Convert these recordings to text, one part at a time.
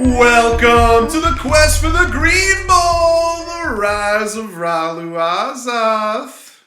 Welcome to the quest for the Green Ball, the rise of Ralu Azath.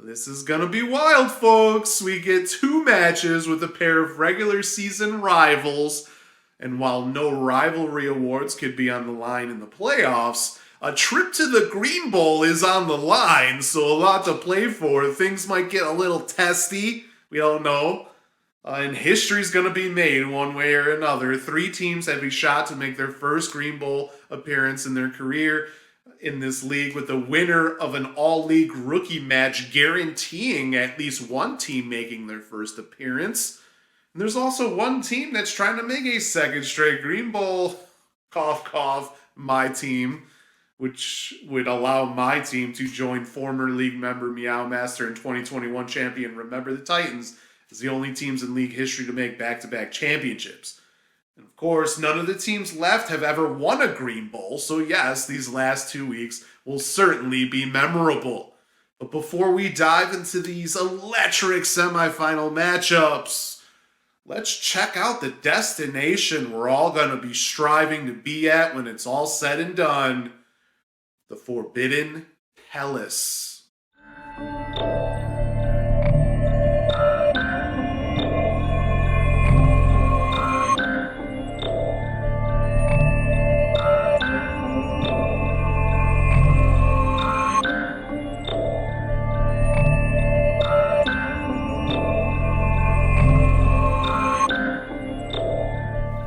This is gonna be wild, folks. We get two matches with a pair of regular season rivals, and while no rivalry awards could be on the line in the playoffs, a trip to the Green Bowl is on the line, so a lot to play for. Things might get a little testy, we don't know. And history's going to be made one way or another. Three teams have a shot to make their first Green Bowl appearance in their career in this league, with the winner of an all-league rookie match guaranteeing at least one team making their first appearance. And there's also one team that's trying to make a second straight Green Bowl, cough, cough, my team, which would allow my team to join former league member Meow Master and 2021 champion Remember the Titans as the only teams in league history to make back-to-back championships. And of course, none of the teams left have ever won a Green Bowl, so yes, these last 2 weeks will certainly be memorable. But before we dive into these electric semifinal matchups, let's check out the destination we're all going to be striving to be at when it's all said and done: the Forbidden Palace.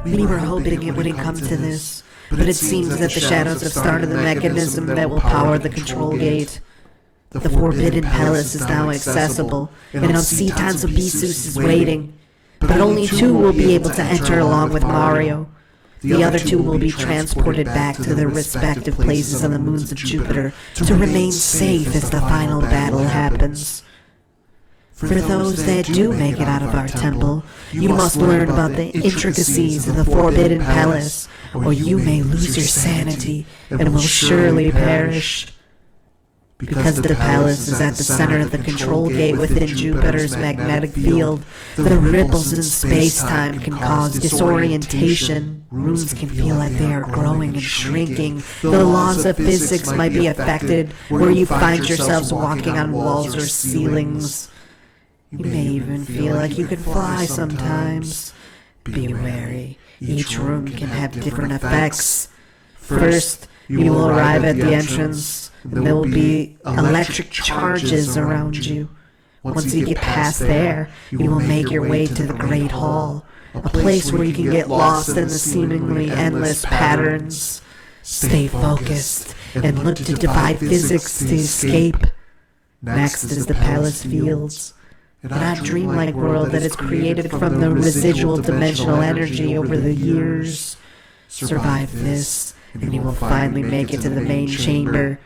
We were hoping it wouldn't come to this, but it seems that the shadows have started the mechanism that will power the control gate. The Forbidden Palace is now accessible, and Azath is waiting, but only two will be able to enter along with Mario. The other two will be transported back to their respective places on the moons of Jupiter to remain safe as the final battle happens. For those that do make it out of our temple, you must learn about the intricacies of the Forbidden Palace, or you may lose your sanity and will surely perish. Because the palace is at the center of the control gate within Jupiter's magnetic field, the ripples in space-time can cause disorientation. Rooms can feel like they are growing and shrinking. The laws of physics might be affected, where you find yourselves walking on walls or ceilings. You may even feel like you can fly sometimes. Be wary, each room can have different effects. First, you will arrive at the entrance, and there will be electric charges around you. Once you get past there, you will make your way to the Great Hall, a place where you can get lost in the seemingly endless patterns. Stay focused, and look to defy physics to escape. Next is the Palace Fields, a dreamlike world that is created from the residual dimensional energy over the years. Survive this, and you will finally make it to the main chamber.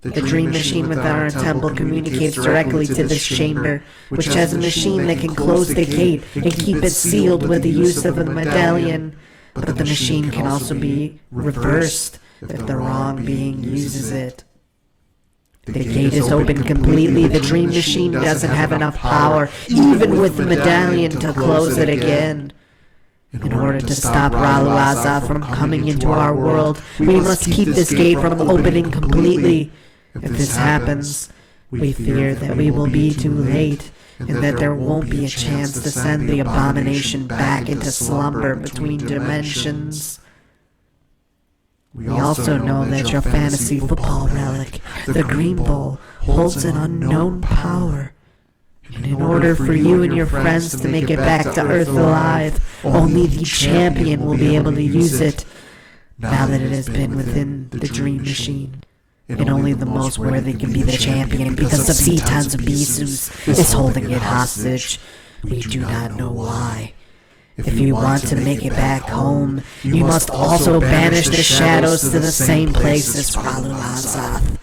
The dream machine within our temple communicates directly to this chamber, which has a machine that can close the gate and keep it sealed with the use of a medallion. But the machine can also be reversed if the wrong being uses it. The gate is open completely. The dream machine doesn't have enough power, even with the medallion, to close it again. In order to stop Ralu Azath from coming into our world, we must keep this gate from opening completely. If this happens, we fear that we will be too late, and that there won't be a chance to send the abomination back into slumber between dimensions. We also know that your fantasy football relic, the Green Bowl, holds an unknown power. And in order for you and your friends to make it back to Earth alive, only the champion will be able to use it, now that it has been within the dream machine. And only the most worthy can be the champion, because Azath is holding it hostage. We do not know why. If you want to make it back home, you must also banish the shadows to the same place as Ralu Azath.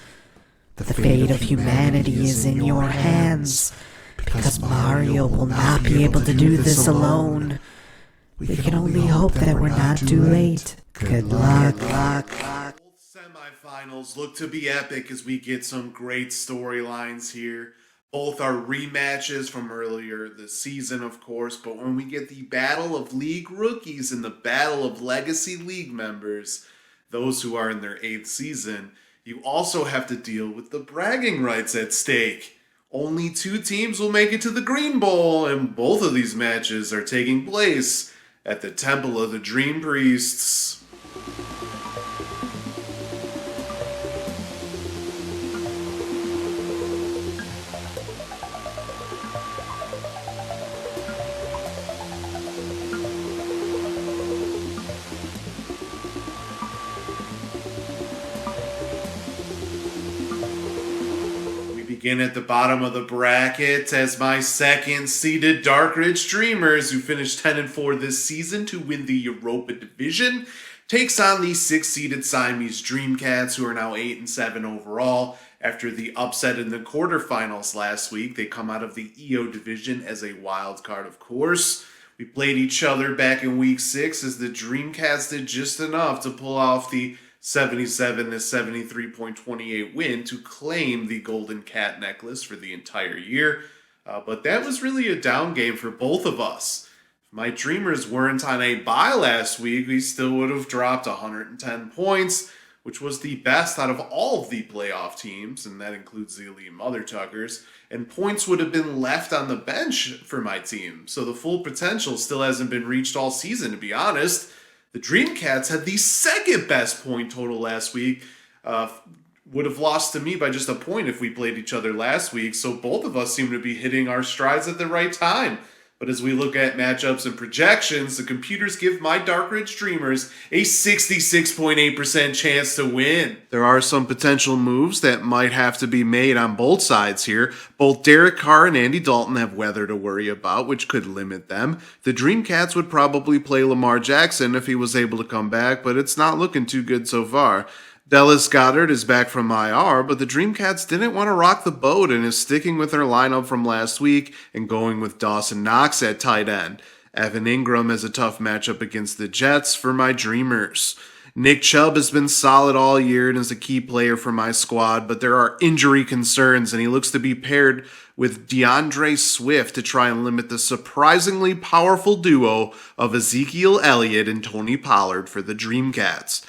The fate of humanity is in your hands, because Mario will not be able to do this alone. We can only hope that we're not too late. Good luck. Both semifinals look to be epic as we get some great storylines here. Both are rematches from earlier this season, of course, but when we get the Battle of League Rookies and the Battle of Legacy League members, those who are in their 8th season, you also have to deal with the bragging rights at stake. Only 2 teams will make it to the Green Bowl, and both of these matches are taking place at the Temple of the Dream Priests. Begin at the bottom of the bracket as my 2nd seeded Dark Ridge Dreamers, who finished 10-4 this season to win the Europa Division, takes on the 6th seeded Siamese Dreamcats, who are now 8-7 overall. After the upset in the quarterfinals last week, they come out of the EO Division as a wild card, of course. We played each other back in week 6 as the Dreamcats did just enough to pull off the 77-73.28 win to claim the Golden Cat necklace for the entire year. But that was really a down game for both of us. If my Dreamers weren't on a bye last week, we still would have dropped 110 points, which was the best out of all of the playoff teams, and that includes the Elite Mother Tuckers. And points would have been left on the bench for my team, so the full potential still hasn't been reached all season, to be honest. The Dreamcats had the 2nd best point total last week. Would have lost to me by just a point if we played each other last week. So both of us seem to be hitting our strides at the right time. But as we look at matchups and projections, the computers give my Dark Ridge Dreamers a 66.8% chance to win. There are some potential moves that might have to be made on both sides here. Both Derek Carr and Andy Dalton have weather to worry about, which could limit them. The Dreamcats would probably play Lamar Jackson if he was able to come back, but it's not looking too good so far. Dallas Goddard is back from IR, but the Dreamcats didn't want to rock the boat and is sticking with their lineup from last week and going with Dawson Knox at tight end. Evan Ingram has a tough matchup against the Jets for my Dreamers. Nick Chubb has been solid all year and is a key player for my squad, but there are injury concerns and he looks to be paired with DeAndre Swift to try and limit the surprisingly powerful duo of Ezekiel Elliott and Tony Pollard for the Dreamcats.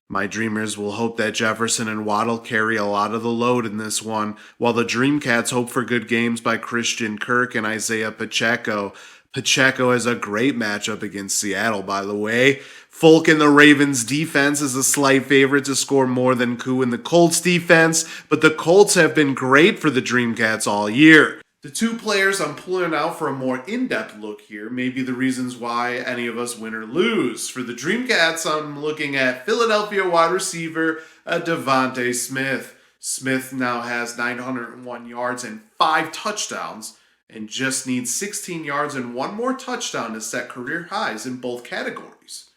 My Dreamers will hope that Jefferson and Waddle carry a lot of the load in this one, while the Dreamcats hope for good games by Christian Kirk and Isaiah Pacheco. Pacheco has a great matchup against Seattle, by the way. Folk in the Ravens defense is a slight favorite to score more than Koo in the Colts defense, but the Colts have been great for the Dreamcats all year. The 2 players I'm pulling out for a more in-depth look here may be the reasons why any of us win or lose. For the Dreamcats, I'm looking at Philadelphia wide receiver Devontae Smith. Smith now has 901 yards and 5 touchdowns and just needs 16 yards and 1 more touchdown to set career highs in both categories.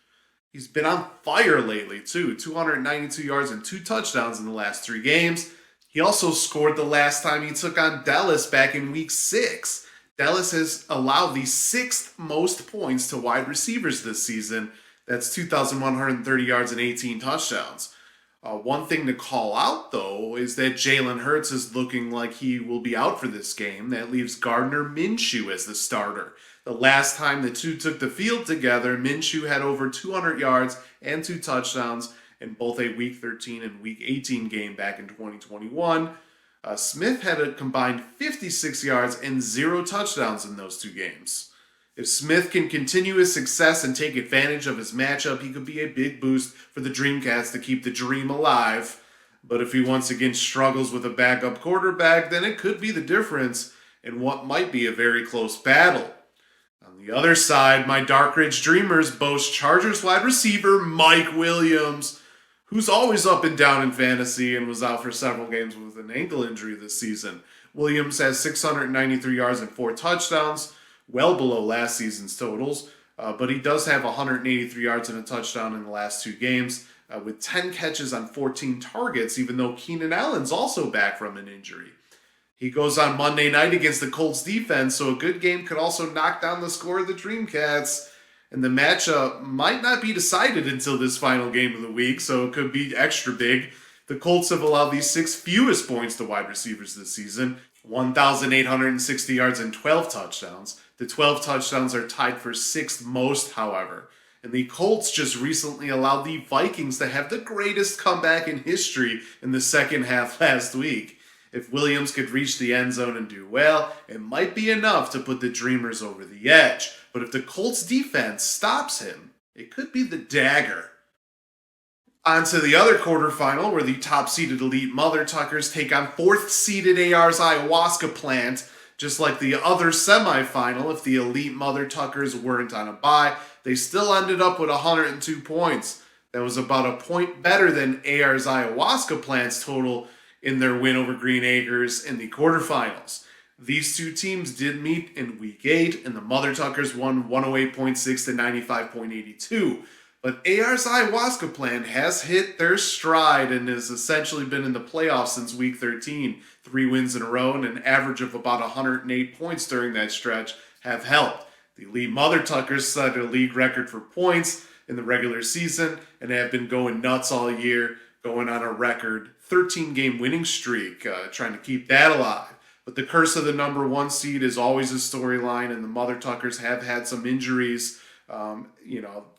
He's been on fire lately too, 292 yards and 2 touchdowns in the last 3 games. He also scored the last time he took on Dallas back in week 6. Dallas has allowed the 6th most points to wide receivers this season. That's 2,130 yards and 18 touchdowns. One thing to call out, though, is that Jalen Hurts is looking like he will be out for this game. That leaves Gardner Minshew as the starter. The last time the 2 took the field together, Minshew had over 200 yards and 2 touchdowns in both a Week 13 and Week 18 game back in 2021. Smith had a combined 56 yards and 0 touchdowns in those 2 games. If Smith can continue his success and take advantage of his matchup, he could be a big boost for the Dreamcats to keep the dream alive. But if he once again struggles with a backup quarterback, then it could be the difference in what might be a very close battle. On the other side, my Dark Ridge Dreamers boast Chargers wide receiver Mike Williams, who's always up and down in fantasy and was out for several games with an ankle injury this season. Williams has 693 yards and 4 touchdowns, well below last season's totals, but he does have 183 yards and a touchdown in the last 2 games, with 10 catches on 14 targets, even though Keenan Allen's also back from an injury. He goes on Monday night against the Colts defense, so a good game could also knock down the score of the Dreamcats. And the matchup might not be decided until this final game of the week, so it could be extra big. The Colts have allowed the 6th fewest points to wide receivers this season. 1,860 yards and 12 touchdowns. The 12 touchdowns are tied for sixth most, however. And the Colts just recently allowed the Vikings to have the greatest comeback in history in the second half last week. If Williams could reach the end zone and do well, it might be enough to put the Dreamers over the edge. But if the Colts defense stops him, it could be the dagger. On to the other quarterfinal, where the top-seeded Elite Mother Tuckers take on fourth-seeded AR's Ayahuasca Plant. Just like the other semifinal, if the Elite Mother Tuckers weren't on a bye, they still ended up with 102 points. That was about a point better than AR's Ayahuasca Plant's total in their win over Green Acres in the quarterfinals. These two teams did meet in Week 8, and the Mother Tuckers won 108.6 to 95.82. But AR's Ayahuasca Plant has hit their stride and has essentially been in the playoffs since Week 13. 3 wins in a row and an average of about 108 points during that stretch have helped. The Elite Mother Tuckers set a league record for points in the regular season and have been going nuts all year, going on a record 13-game winning streak, trying to keep that alive. But the curse of the number 1 seed is always a storyline, and the Mother Tuckers have had some injuries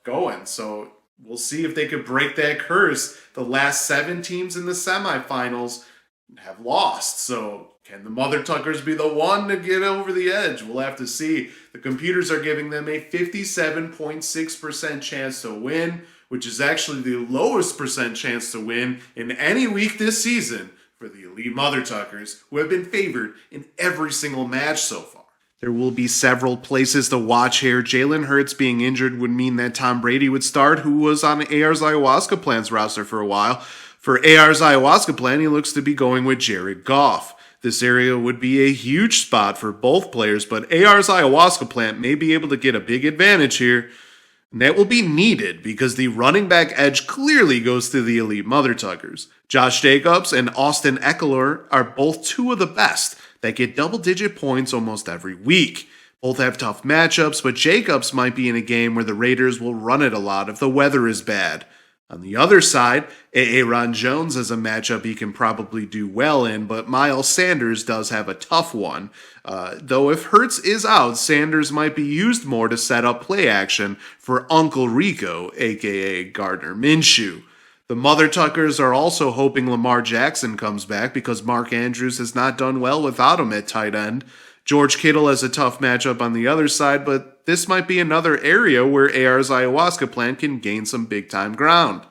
going. So we'll see if they could break that curse. The last 7 teams in the semifinals have lost. So can the Mother Tuckers be the one to get over the edge? We'll have to see. The computers are giving them a 57.6% chance to win, which is actually the lowest percent chance to win in any week this season for the Elite Mother Tuckers, who have been favored in every single match so far. There will be several places to watch here. Jalen Hurts being injured would mean that Tom Brady would start, who was on AR's Ayahuasca Plant's roster for a while. For AR's Ayahuasca Plant, he looks to be going with Jared Goff. This area would be a huge spot for both players, but AR's Ayahuasca Plant may be able to get a big advantage here. And that will be needed because the running back edge clearly goes to the Elite Mother Tuckers. Josh Jacobs and Austin Eckler are both 2 of the best that get double-digit points almost every week. Both have tough matchups, but Jacobs might be in a game where the Raiders will run it a lot if the weather is bad. On the other side, Aaron Jones has a matchup he can probably do well in, but Miles Sanders does have a tough one. Though if Hurts is out, Sanders might be used more to set up play action for Uncle Rico, aka Gardner Minshew. The Mother Tuckers are also hoping Lamar Jackson comes back because Mark Andrews has not done well without him at tight end. George Kittle has a tough matchup on the other side, but this might be another area where AR's Ayahuasca Plant can gain some big-time ground.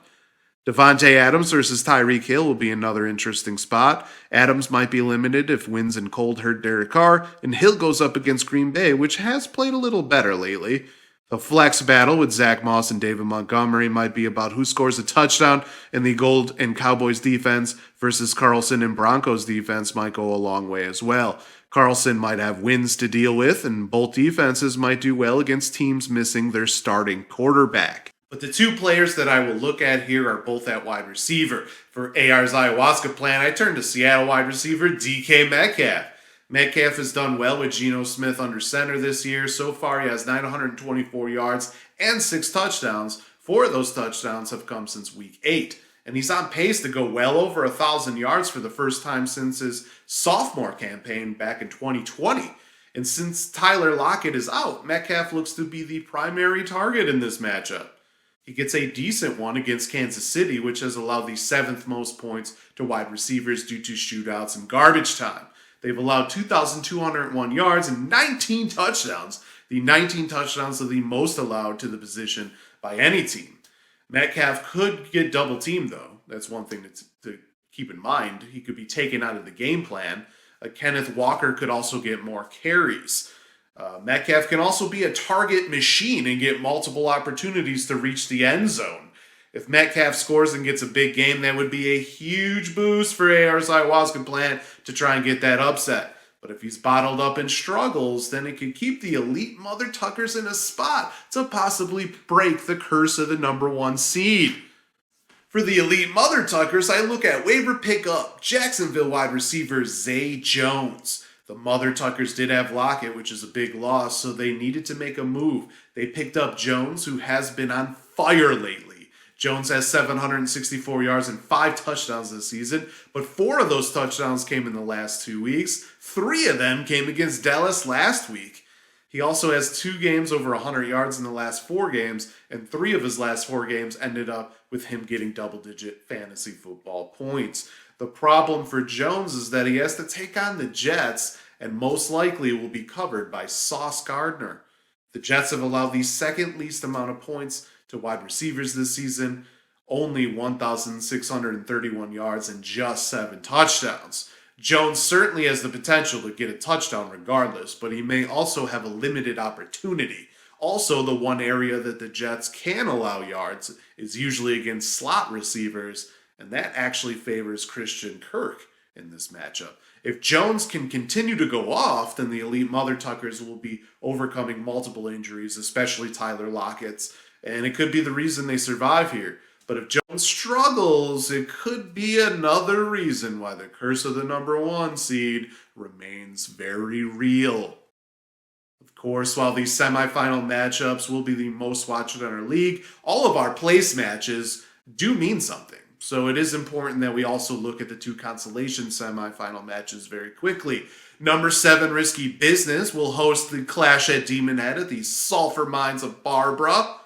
Devontae Adams versus Tyreek Hill will be another interesting spot. Adams might be limited if winds and cold hurt Derek Carr, and Hill goes up against Green Bay, which has played a little better lately. The flex battle with Zach Moss and David Montgomery might be about who scores a touchdown, and the Gold and Cowboys defense versus Carlson and Broncos defense might go a long way as well. Carlson might have wins to deal with, and both defenses might do well against teams missing their starting quarterback. But the 2 players that I will look at here are both at wide receiver. For AR's Ayahuasca Plan, I turn to Seattle wide receiver DK Metcalf. Metcalf has done well with Geno Smith under center this year. So far, he has 924 yards and 6 touchdowns. 4 of those touchdowns have come since Week 8. And he's on pace to go well over 1,000 yards for the first time since his sophomore campaign back in 2020. And since Tyler Lockett is out, Metcalf looks to be the primary target in this matchup. He gets a decent one against Kansas City, which has allowed the 7th most points to wide receivers due to shootouts and garbage time. They've allowed 2,201 yards and 19 touchdowns. The 19 touchdowns are the most allowed to the position by any team. Metcalf could get double teamed, though. That's one thing to keep in mind. He could be taken out of the game plan. Kenneth Walker could also get more carries. Metcalf can also be a target machine and get multiple opportunities to reach the end zone. If Metcalf scores and gets a big game, that would be a huge boost for AR's Ayahuasca Plant to try and get that upset. But if he's bottled up and struggles, then it could keep the Elite Mother Tuckers in a spot to possibly break the curse of the number 1 seed. For the Elite Mother Tuckers, I look at waiver pickup Jacksonville wide receiver Zay Jones. The Mother Tuckers did have Lockett, which is a big loss, so they needed to make a move. They picked up Jones, who has been on fire lately. Jones has 764 yards and 5 touchdowns this season, but 4 of those touchdowns came in the last 2 weeks. 3 of them came against Dallas last week. He also has 2 games over 100 yards in the last 4 games, and 3 of his last 4 games ended up with him getting double-digit fantasy football points. The problem for Jones is that he has to take on the Jets, and most likely will be covered by Sauce Gardner. The Jets have allowed the second least amount of points to wide receivers this season, only 1,631 yards and just 7 touchdowns. Jones certainly has the potential to get a touchdown regardless, but he may also have a limited opportunity. Also, the one area that the Jets can allow yards is usually against slot receivers, and that actually favors Christian Kirk in this matchup. If Jones can continue to go off, then the elite Mother Tuckers will be overcoming multiple injuries, especially Tyler Lockett's, and it could be the reason they survive here. But if Jones struggles, it could be another reason why the curse of the number 1 seed remains very real. Of course, while these semifinal matchups will be the most watched in our league, all of our place matches do mean something. So it is important that we also look at the 2 consolation semifinal matches very quickly. Number 7, Risky Business, will host the Clash at Demon Head at the Sulphur Mines of Barbara.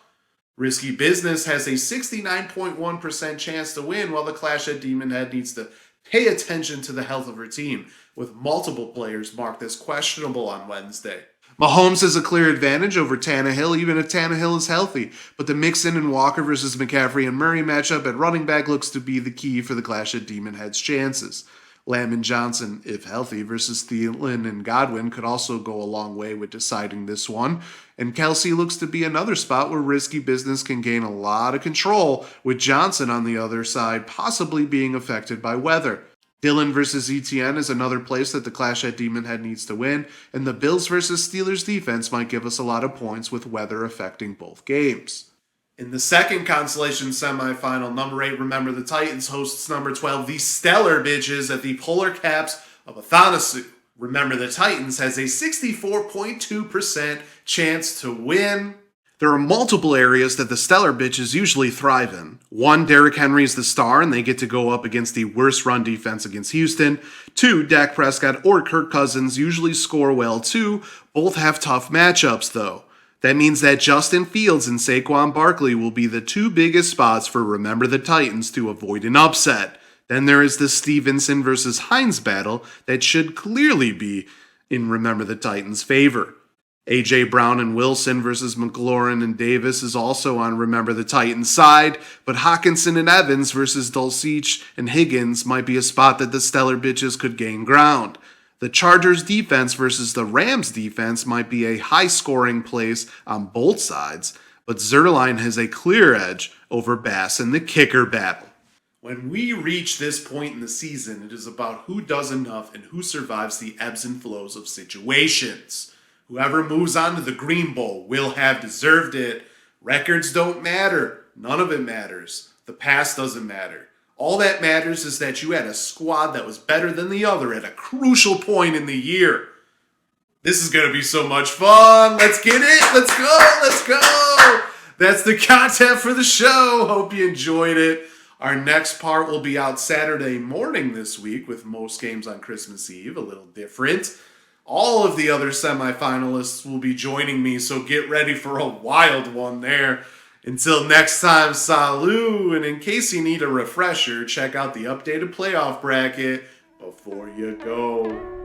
Risky Business has a 69.1% chance to win, while the Clash at Demon Head needs to pay attention to the health of her team, with multiple players marked as questionable on Wednesday. Mahomes has a clear advantage over Tannehill, even if Tannehill is healthy, but the Mixon and Walker versus McCaffrey and Murray matchup at running back looks to be the key for the Clash at Demon Head's chances. Lamb and Johnson, if healthy, versus Thielen and Godwin could also go a long way with deciding this one. And Kelsey looks to be another spot where Risky Business can gain a lot of control, with Johnson on the other side possibly being affected by weather. Dillon versus ETN is another place that the Clash at Demon Head needs to win, and the Bills versus Steelers defense might give us a lot of points with weather affecting both games. In the second consolation semifinal, number 8, Remember the Titans, hosts number 12, the Stellar Bitches at the Polar Caps of Athanasu. Remember the Titans has a 64.2% chance to win. There are multiple areas that the Stellar Bitches usually thrive in. 1, Derrick Henry is the star, and they get to go up against the worst run defense against Houston. 2, Dak Prescott or Kirk Cousins usually score well too. Both have tough matchups, though. That means that Justin Fields and Saquon Barkley will be the 2 biggest spots for Remember the Titans to avoid an upset. Then there is the Stevenson versus Hines battle that should clearly be in Remember the Titans' favor. A.J. Brown and Wilson versus McLaurin and Davis is also on Remember the Titans' side, but Hawkinson and Evans versus Dulcich and Higgins might be a spot that the Stellar Bitches could gain ground. The Chargers' defense versus the Rams' defense might be a high-scoring place on both sides, but Zerline has a clear edge over Bass in the kicker battle. When we reach this point in the season, it is about who does enough and who survives the ebbs and flows of situations. Whoever moves on to the Green Bowl will have deserved it. Records don't matter. None of it matters. The past doesn't matter. All that matters is that you had a squad that was better than the other at a crucial point in the year. This is going to be so much fun. Let's get it. Let's go. Let's go. That's the content for the show. Hope you enjoyed it. Our next part will be out Saturday morning this week with most games on Christmas Eve, a little different. All of the other semifinalists will be joining me, so get ready for a wild one there. Until next time, salut, and in case you need a refresher, check out the updated playoff bracket before you go.